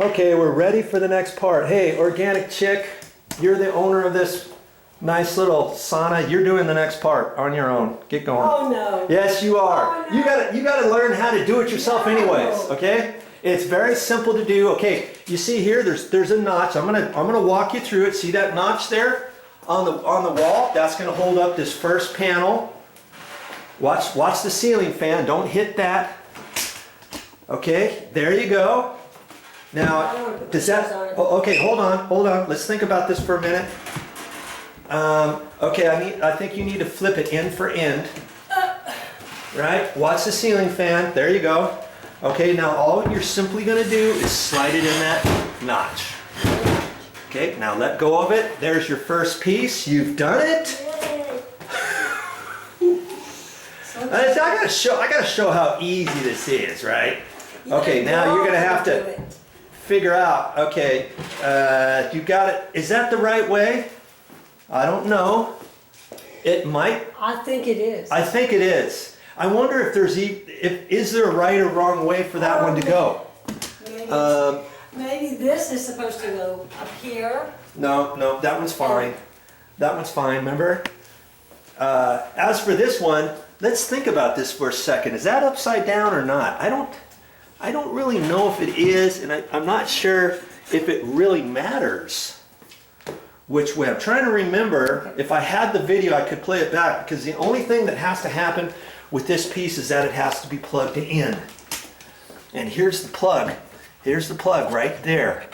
Okay, we're ready for the next part. Hey, organic chick, you're the owner of this nice little sauna. You're doing the next part on your own. Get going. Oh no. Yes, you are. Oh, no. You gotta learn how to do it yourself anyways, okay? It's very simple to do. Okay, you see here, there's a notch. I'm gonna walk you through it. See that notch there on the wall? That's gonna hold up this first panel. Watch the ceiling fan. Don't hit that. Okay, there you go. Now, does that, oh, okay, hold on. Let's think about this for a minute. Okay, I think you need to flip it end for end. Right? Watch the ceiling fan. There you go. Okay, now all you're simply going to do is slide it in that notch. Okay, now let go of it. There's your first piece. You've done it. I gotta show how easy this is, right? Okay, now you're gonna have to figure out, okay, you got it. Is that the right way? I don't know. It might. I think it is. I think it is. I wonder if is there a right or wrong way for that one to go? Maybe this is supposed to go up here. No, that one's fine. That one's fine, remember? As for this one, let's think about this for a second. Is that upside down or not? I don't really know if it is, and I'm not sure if it really matters which way. I'm trying to remember. If I had the video, I could play it back, because the only thing that has to happen with this piece is that it has to be plugged in. And here's the plug. Here's the plug right there.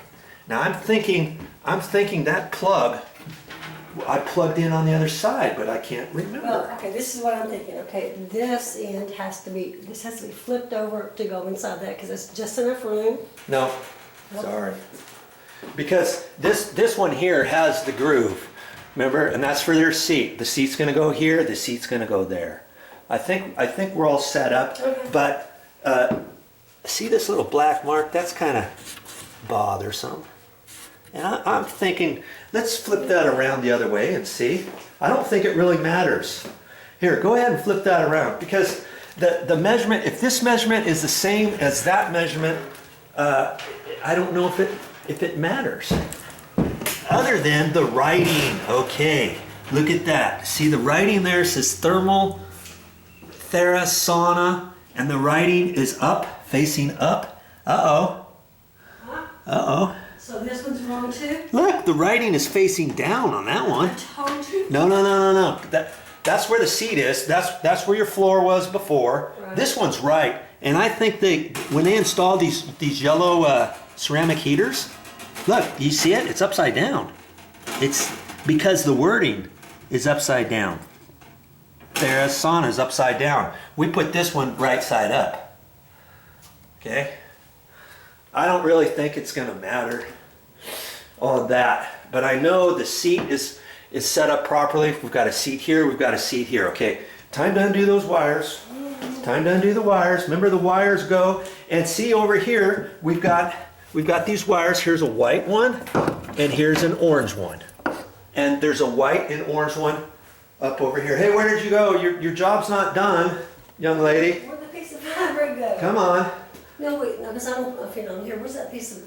Now I'm thinking that plug I plugged in on the other side, but I can't remember. Well, okay, this is what I'm thinking. Okay, this end has to be flipped over to go inside that, because it's just enough room. No, sorry. Because this one here has the groove, remember? And that's for their seat. The seat's gonna go here, the seat's gonna go there. I think we're all set up, okay. But see this little black mark? That's kind of bothersome. And I'm thinking, let's flip that around the other way and see. I don't think it really matters. Here, go ahead and flip that around, because the measurement, if this measurement is the same as that measurement, I don't know if it matters. Other than the writing. Okay, look at that. See the writing there says thermal Thera Sauna, and the writing is up, facing up. Uh-oh. Uh-oh. So this one's wrong too? Look, the writing is facing down on that one. I told you. No. That's where the seat is. That's where your floor was before. Right. This one's right. And I think when they installed these yellow ceramic heaters, look, you see it? It's upside down. It's because the wording is upside down. Thera Sauna is upside down. We put this one right side up. Okay? I don't really think it's going to matter on that, but I know the seat is set up properly. We've got a seat here, we've got a seat here. Okay, time to undo those wires. Time to undo the wires. Remember, the wires go, and see over here, we've got these wires. Here's a white one, and here's an orange one. And there's a white and orange one up over here. Hey, where did you go? Your job's not done, young lady. Where'd the piece of fabric go? Come on. No, wait, no, because I don't fit on here. Where's that piece of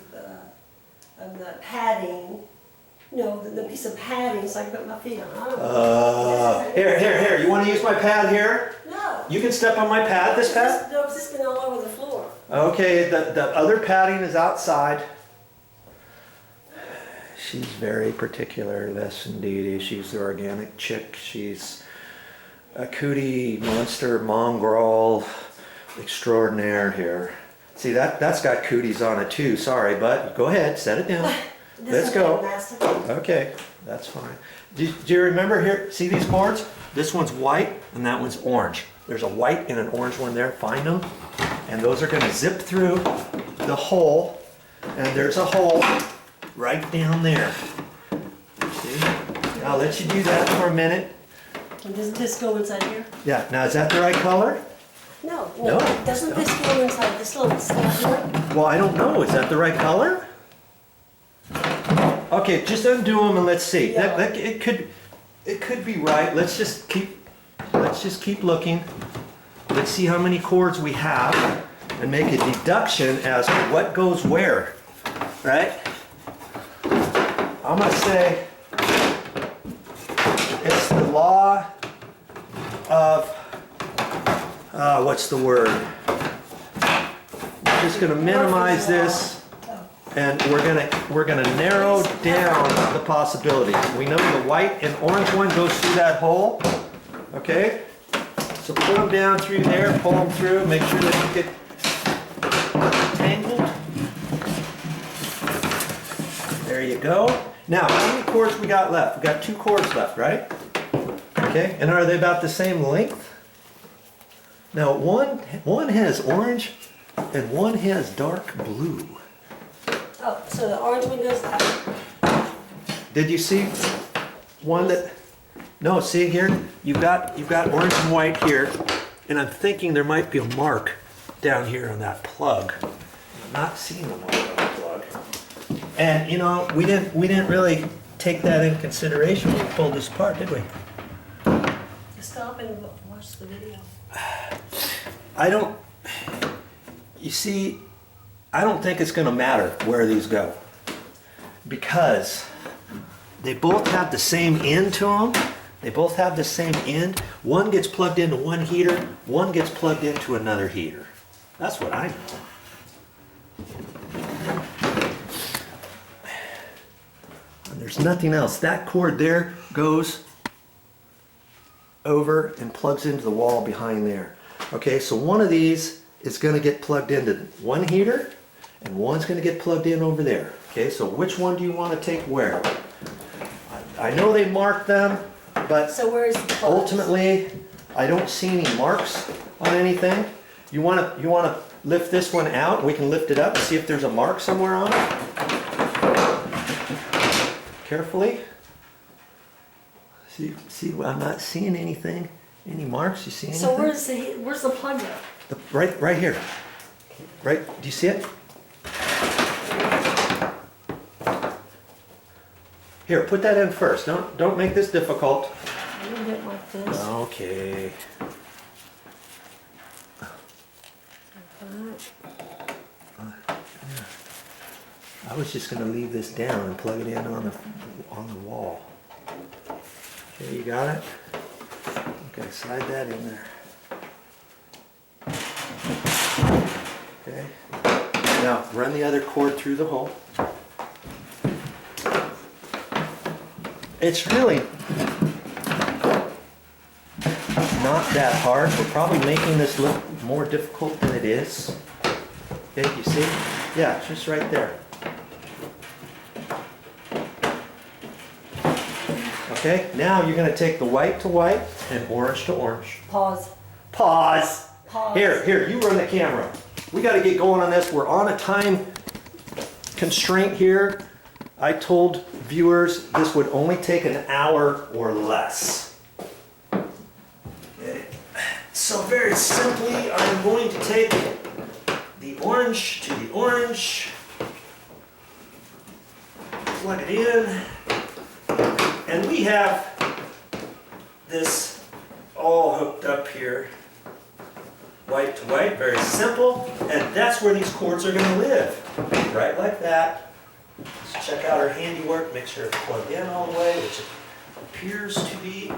the padding? No, the piece of padding so I can put my feet on. I don't know. Here. You want to use my pad here? No. You can step on my pad, this pad? No, because it's been all over the floor. Okay, the other padding is outside. She's very particular, yes indeed. She's the organic chick. She's a cootie monster mongrel extraordinaire here. See, that's got cooties on it too. Sorry, but go ahead, set it down. Let's go. Okay, that's fine. Do you remember here? See these cords? This one's white and that one's orange. There's a white and an orange one there. Find them. And those are going to zip through the hole. And there's a hole right down there. See? I'll let you do that for a minute. And doesn't this go inside here? Yeah. Now, is that the right color? No. No. Doesn't this go inside this little stuff here? Well, I don't know. Is that the right color? Okay, just undo them and let's see. Yeah. It could be right. Let's just keep looking. Let's see how many cords we have and make a deduction as to what goes where. right? I'm gonna say it's the law of, what's the word? We're just gonna minimize this, and we're gonna narrow down the possibilities. We know the white and orange one goes through that hole, okay? So put them down through there, pull them through, make sure they don't get tangled. There you go. Now, how many cords we got left? We got 2 cords left, right? Okay, and are they about the same length? Now, one has orange and one has dark blue. Oh, so the orange one goes up. Did you see one that? No, see here, you've got orange and white here, and I'm thinking there might be a mark down here on that plug. I'm not seeing a mark on the plug. And you know, we didn't really take that in consideration when we pulled this apart, did we? Stop and watch the video. You see, I don't think it's gonna matter where these go, because they both have the same end to them. They both have the same end. One gets plugged into one heater, one gets plugged into another heater. That's what I know. And there's nothing else. That cord there goes over and plugs into the wall behind there. Okay, so one of these is going to get plugged into one heater, and one's going to get plugged in over there. Okay, so which one do you want to take where? I know they marked them, but So where's the plug? ultimately, I don't see any marks on anything. You want to lift this one out? We can lift it up and see if there's a mark somewhere on it. Carefully. See, I'm not seeing anything. Any marks? You see anything? So where's the plug at? Right here. Right, do you see it? Here, put that in first. Don't make this difficult. A little bit like this. Okay. I was just going to leave this down and plug it in on the wall. Okay, you got it? Okay, slide that in there. Okay. Now run the other cord through the hole. It's really not that hard. We're probably making this look more difficult than it is. Okay, you see? Yeah, it's just right there. Okay, now you're going to take the white to white and orange to orange. Pause. Pause. Pause. Here, you run the camera. We got to get going on this. We're on a time constraint here. I told viewers this would only take an hour or less. Okay. So very simply, I'm going to take the orange to the orange, plug it in, and we have this all hooked up here. White to white, very simple, and that's where these cords are going to live, right like that. Let's check out our handiwork, make sure it's plugged in all the way, which it appears to be.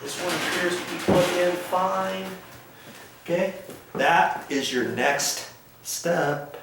This one appears to be plugged in fine. Okay, that is your next step.